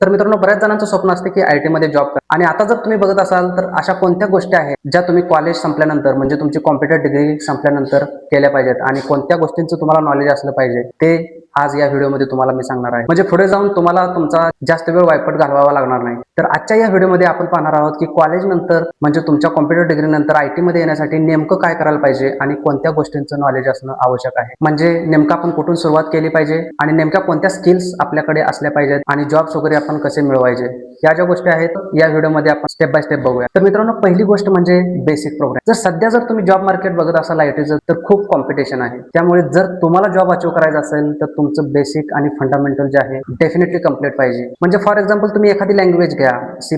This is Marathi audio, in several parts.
तर मित्रांनो, बऱ्याच जणांचं स्वप्न असते की आयटी मध्ये जॉब करा. आणि आता जर तुम्ही बघत असाल तर अशा कोणत्या गोष्टी आहेत ज्या तुम्ही कॉलेज संपल्यानंतर म्हणजे तुमची कॉम्प्युटर डिग्री संपल्यानंतर केल्या पाहिजेत आणि कोणत्या गोष्टींचं तुम्हाला नॉलेज असलं पाहिजे ते आज या व्हिडिओमध्ये तुम्हाला मी सांगणार आहे. म्हणजे पुढे जाऊन तुम्हाला तुमचा जास्त वेळ वायपट घालवावा लागणार नाही. तर आजच्या या व्हिडिओमध्ये आपण पाहणार आहोत की कॉलेज नंतर म्हणजे तुमच्या कॉम्प्युटर डिग्री नंतर आयटी मध्ये येण्यासाठी नेमकं काय करायला पाहिजे आणि कोणत्या गोष्टींचं नॉलेज असणं आवश्यक आहे. म्हणजे नेमकं आपण कुठून सुरुवात केली पाहिजे आणि नेमक्या कोणत्या स्किल्स आपल्याकडे असल्या पाहिजेत आणि जॉब्स वगैरे आपण कसे मिळवायचे, या ज्या गोष्टी आहेत या व्हिडिओमध्ये आपण स्टेप बाय स्टेप बघूया. तर मित्रांनो, पहिली गोष्ट म्हणजे बेसिक प्रोग्राम. सध्या जर तुम्ही जॉब मार्केट बघत असाल आयटीचं तर खूप कॉम्पिटिशन आहे. त्यामुळे जर तुम्हाला जॉब अचीव्ह करायचा असेल तर तुमचं बेसिक आणि फंडामेंटल जे आहे डेफिनेटली कम्प्लीट पाहिजे. म्हणजे फॉर एक्झाम्पल तुम्ही एखादी लँग्वेज घ्या, C++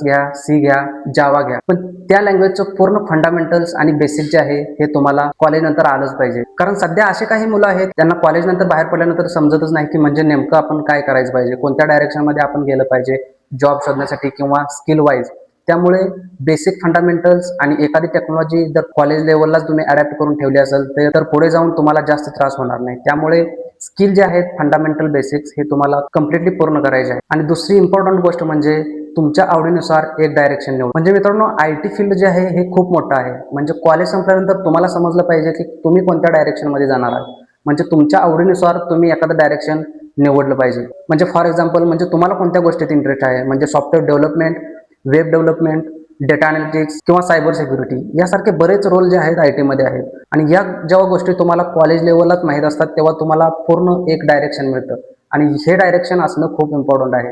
घ्या, सी घ्या, जावा घ्या, पण त्या लँग्वेजचं पूर्ण फंडामेंटल्स आणि बेसिक जे आहे हे तुम्हाला कॉलेज नंतर आलंच पाहिजे. कारण सध्या असे काही मुलं आहेत त्यांना कॉलेज नंतर बाहेर पडल्यानंतर समजतच नाही की म्हणजे नेमकं आपण काय करायचं पाहिजे, कोणत्या डायरेक्शन मध्ये आपण गेलं पाहिजे जॉब शोधण्यासाठी किंवा स्किल वाईज. त्यामुळे बेसिक फंडामेंटल्स आणि एखादी टेक्नॉलॉजी जर कॉलेज लेवललाच तुम्ही अडॅप्ट करून ठेवली असेल तर पुढे जाऊन तुम्हाला जास्त त्रास होणार नाही. त्यामुळे स्किल जे आहेत फंडामेंटल बेसिक्स हे तुम्हाला कम्प्लिटली पूर्ण करायचे आहे. आणि दुसरी इम्पॉर्टंट गोष्ट म्हणजे तुमच्या आवडीनुसार एक डायरेक्शन निवड. म्हणजे मित्रांनो, आयटी फील्ड जे आहे हे खूप मोठं आहे. म्हणजे कॉलेज संपल्यानंतर तुम्हाला समजलं पाहिजे की तुम्ही कोणत्या डायरेक्शन मध्ये जाणार आहात. म्हणजे तुमच्या आवडीनुसार तुम्ही एखादं डायरेक्शन निवडलं पाहिजे. म्हणजे फॉर एक्झाम्पल म्हणजे तुम्हाला कोणत्या गोष्टीत इंटरेस्ट आहे, म्हणजे software development, web development, data analytics किंवा सायबर सिक्युरिटी यासारखे बरेच रोल जे आहेत आयटी मध्ये आहेत. आणि या जेव्हा गोष्टी तुम्हाला कॉलेज लेवललाच माहीत असतात तेव्हा तुम्हाला पूर्ण एक डायरेक्शन मिळतं आणि हे डायरेक्शन असणं खूप इम्पॉर्टंट आहे.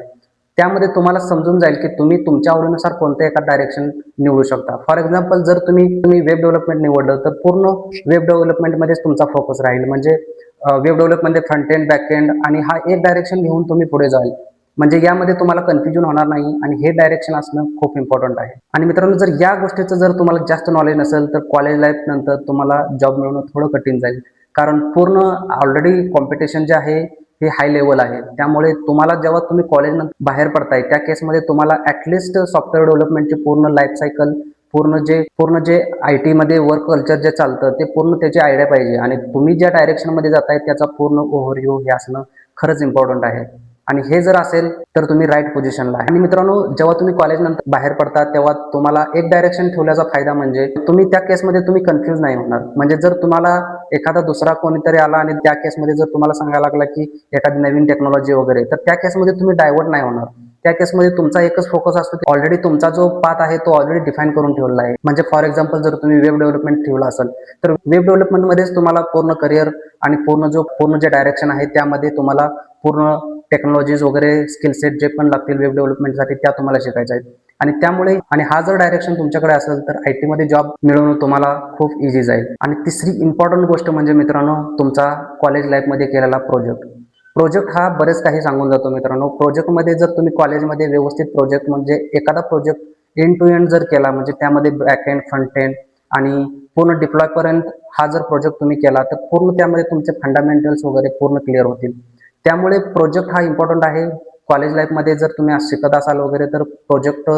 त्यामध्ये तुम्हाला समजून जाईल की तुम्ही तुमच्या आवडीनुसार कोणतं एका डायरेक्शन निवडू शकता. फॉर एक्झाम्पल जर तुम्ही वेब डेव्हलपमेंट निवडलं तर पूर्ण वेब डेव्हलपमेंटमध्येच तुमचा फोकस राहील. म्हणजे web development front end back end आणि हा एक डायरेक्शन घेऊन तुम्ही पुढे जाल. म्हणजे यामध्ये तुम्हाला कन्फ्युजन होणार नाही आणि हे डायरेक्शन असणं खूप इम्पॉर्टंट आहे. आणि मित्रांनो, जर या गोष्टीचं जर तुम्हाला जास्त नॉलेज नसेल तर कॉलेज लाईफ नंतर तुम्हाला जॉब मिळवणं थोडं कठीण जाईल. कारण पूर्ण ऑलरेडी कॉम्पिटिशन जे आहे हे हाय लेवल आहे. त्यामुळे तुम्हाला जेव्हा तुम्ही कॉलेज नंतर बाहेर पडताय त्या केसमध्ये तुम्हाला ऍटलिस्ट सॉफ्टवेअर डेव्हलपमेंटची पूर्ण लाईफ सायकल, पूर्ण जे आयटी मध्ये वर्क कल्चर जे चालतं ते पूर्ण त्याची आयडिया पाहिजे. आणि तुम्ही ज्या डायरेक्शन मध्ये जाताय त्याचा पूर्ण ओव्हरव्ह्यू हे असणं खरंच इम्पॉर्टंट आहे. आणि हे जर असेल तर तुम्ही राईट पोझिशनला आहे. आणि मित्रांनो, जेव्हा तुम्ही कॉलेज नंतर बाहेर पडता तेव्हा तुम्हाला एक डायरेक्शन ठेवल्याचा फायदा म्हणजे तुम्ही त्या केसमध्ये तुम्ही कन्फ्युज नाही होणार. म्हणजे जर तुम्हाला एखादा दुसरा कोणीतरी आला आणि त्या केसमध्ये जर तुम्हाला सांगायला लागला की एखादी नवीन टेक्नॉलॉजी वगैरे, तर त्या केसमध्ये तुम्ही डायव्हर्ट नाही होणार. त्या केसमध्ये तुमचा एकच फोकस असतो की ऑलरेडी तुमचा जो पाथ आहे तो ऑलरेडी डिफाईन करून ठेवला आहे. म्हणजे फॉर एक्झाम्पल जर तुम्ही वेब डेव्हलपमेंट ठेवला असेल तर वेब डेव्हलपमेंटमध्येच तुम्हाला पूर्ण करिअर आणि पूर्ण जे डायरेक्शन आहे त्यामध्ये तुम्हाला पूर्ण टेक्नॉलॉजीज वगैरे स्किल सेट जे पण लागतील वेब डेव्हलपमेंटसाठी त्या तुम्हाला शिकायच्या आहेत. आणि त्यामुळे हा जर डायरेक्शन तुमच्याकडे असेल तर आयटी मध्ये जॉब मिळवणं तुम्हाला खूप इझी जाईल. आणि तिसरी इम्पॉर्टंट गोष्ट म्हणजे मित्रांनो, तुमचा कॉलेज लाईफ मध्ये केलेला प्रोजेक्ट हा बरेच काही सांगून जातो मित्रांनो. प्रोजेक्टमध्ये जर तुम्ही कॉलेजमध्ये व्यवस्थित प्रोजेक्ट म्हणजे एखादा प्रोजेक्ट एंड टू एंड जर केला, म्हणजे त्यामध्ये बॅक एंड, फ्रंट एंड आणि पूर्ण डिप्लॉय पर्यंत हा जर प्रोजेक्ट तुम्ही केला तर पूर्ण त्यामध्ये तुमचे फंडामेंटल्स वगैरे पूर्ण क्लिअर होतील. त्यामुळे प्रोजेक्ट हा इम्पॉर्टंट आहे. कॉलेज लाईफमध्ये जर तुम्ही शिकत असाल वगैरे तर प्रोजेक्ट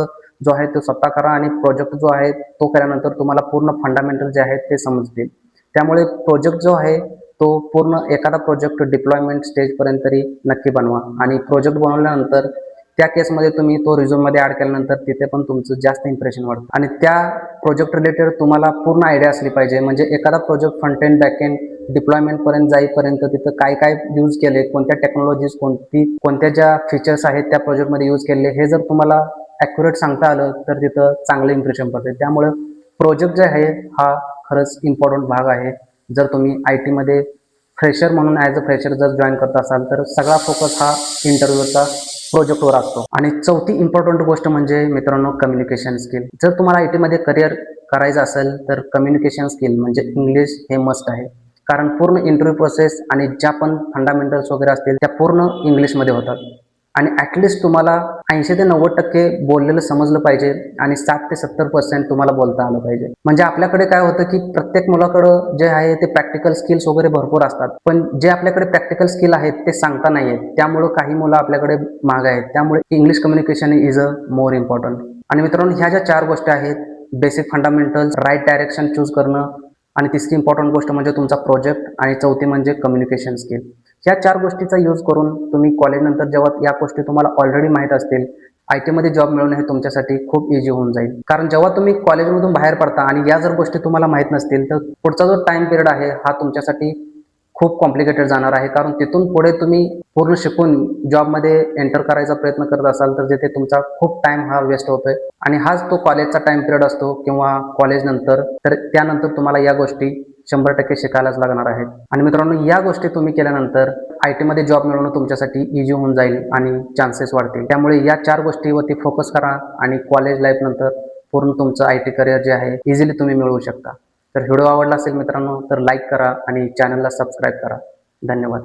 जो आहे तो स्वतः करा आणि प्रोजेक्ट जो आहे तो केल्यानंतर तुम्हाला पूर्ण फंडामेंटल जे आहेत ते समजतील. त्यामुळे प्रोजेक्ट जो आहे तो पूर्ण एखादा प्रोजेक्ट डिप्लॉयमेंट स्टेजपर्यंत तरी नक्की बनवा. आणि प्रोजेक्ट बनवल्यानंतर त्या केसमध्ये तुम्ही तो रिझ्यूममध्ये ॲड केल्यानंतर तिथे पण तुमचं जास्त इम्प्रेशन वाढतं. आणि त्या प्रोजेक्ट रिलेटेड तुम्हाला पूर्ण आयडिया असली पाहिजे. म्हणजे एखादा project front end back end deployment पर्यंत जाईपर्यंत तिथं काय काय यूज केले, कोणत्या टेक्नॉलॉजीज, कोणत्या ज्या फीचर्स आहेत त्या प्रोजेक्टमध्ये यूज केले, हे जर तुम्हाला ॲक्युरेट सांगता आलं तर तिथं चांगलं इम्प्रेशन पडते. त्यामुळे प्रोजेक्ट जे आहे हा खरंच इम्पॉर्टंट भाग आहे. जर तुम्ही आयटी मध्ये फ्रेशर म्हणून ॲज अ फ्रेशर जर जॉईन करत असाल तर सगळा फोकस हा इंटरव्ह्यूचा प्रोजेक्टवर असतो. आणि चौथी इम्पॉर्टंट गोष्ट म्हणजे मित्रांनो कम्युनिकेशन स्किल. जर तुम्हाला आयटी मध्ये करिअर करायचं असेल तर कम्युनिकेशन स्किल म्हणजे इंग्लिश हे मस्ट आहे. कारण पूर्ण इंटरव्ह्यू प्रोसेस आणि ज्या पण फंडामेंटल्स वगैरे असतील त्या पूर्ण इंग्लिशमध्ये होतात. आणि ॲटलिस्ट तुम्हाला 80 ते 90% बोललेलं समजलं पाहिजे आणि 7 ते 70% तुम्हाला बोलता आलं पाहिजे. म्हणजे आपल्याकडे काय होतं की प्रत्येक मुलाकडं जे आहे ते प्रॅक्टिकल स्किल्स वगैरे भरपूर असतात, पण जे आपल्याकडे प्रॅक्टिकल स्किल आहेत ते सांगता नाही आहेत. त्यामुळे काही मुलं आपल्याकडे मागे आहेत. त्यामुळे English communication is a more important. आणि मित्रांनो, ह्या ज्या 4 गोष्टी आहेत, basic fundamentals, right direction choose करणं, आणि तिसरी इम्पॉर्टंट गोष्ट म्हणजे तुमचा प्रोजेक्ट, आणि चौथी म्हणजे कम्युनिकेशन स्किल. या 4 गोष्टीचा यूज करून तुम्ही कॉलेज नंतर जेव्हा या गोष्टी तुम्हाला ऑलरेडी माहीत असतील, IT मध्ये जॉब मिळवणे हे तुमच्यासाठी खूप इझी होऊन जाईल. कारण जेव्हा तुम्ही कॉलेजमधून बाहेर पडता आणि या जर गोष्टी तुम्हाला माहीत नसतील, तर पुढचा जो टाईम पिरियड आहे हा तुमच्यासाठी खूप कॉम्प्लिकेटेड जाणार आहे. कारण तिथून पुढे तुम्ही पूर्ण शिकून जॉबमध्ये एंटर करायचा प्रयत्न करत असाल, तर तिथे तुमचा खूप टाईम हा वेस्ट होतोय आणि हाच तो कॉलेजचा टाईम पिरियड असतो किंवा कॉलेज नंतर, तर त्यानंतर तुम्हाला या गोष्टी 100% शिकायलाच लागणार आहेत. आणि मित्रांनो, या गोष्टी तुम्ही केल्यानंतर IT मध्ये जॉब मिळवणं तुमच्यासाठी इझी होऊन जाईल आणि चान्सेस वाढतील. त्यामुळे या 4 गोष्टीवरती फोकस करा आणि कॉलेज लाईफ नंतर पूर्ण तुमचं IT करिअर जे आहे इझिली तुम्ही मिळवू शकता. तर व्हिडिओ आवडला असेल मित्रांनो, तर लाईक करा आणि चॅनलला सबस्क्राईब करा. धन्यवाद.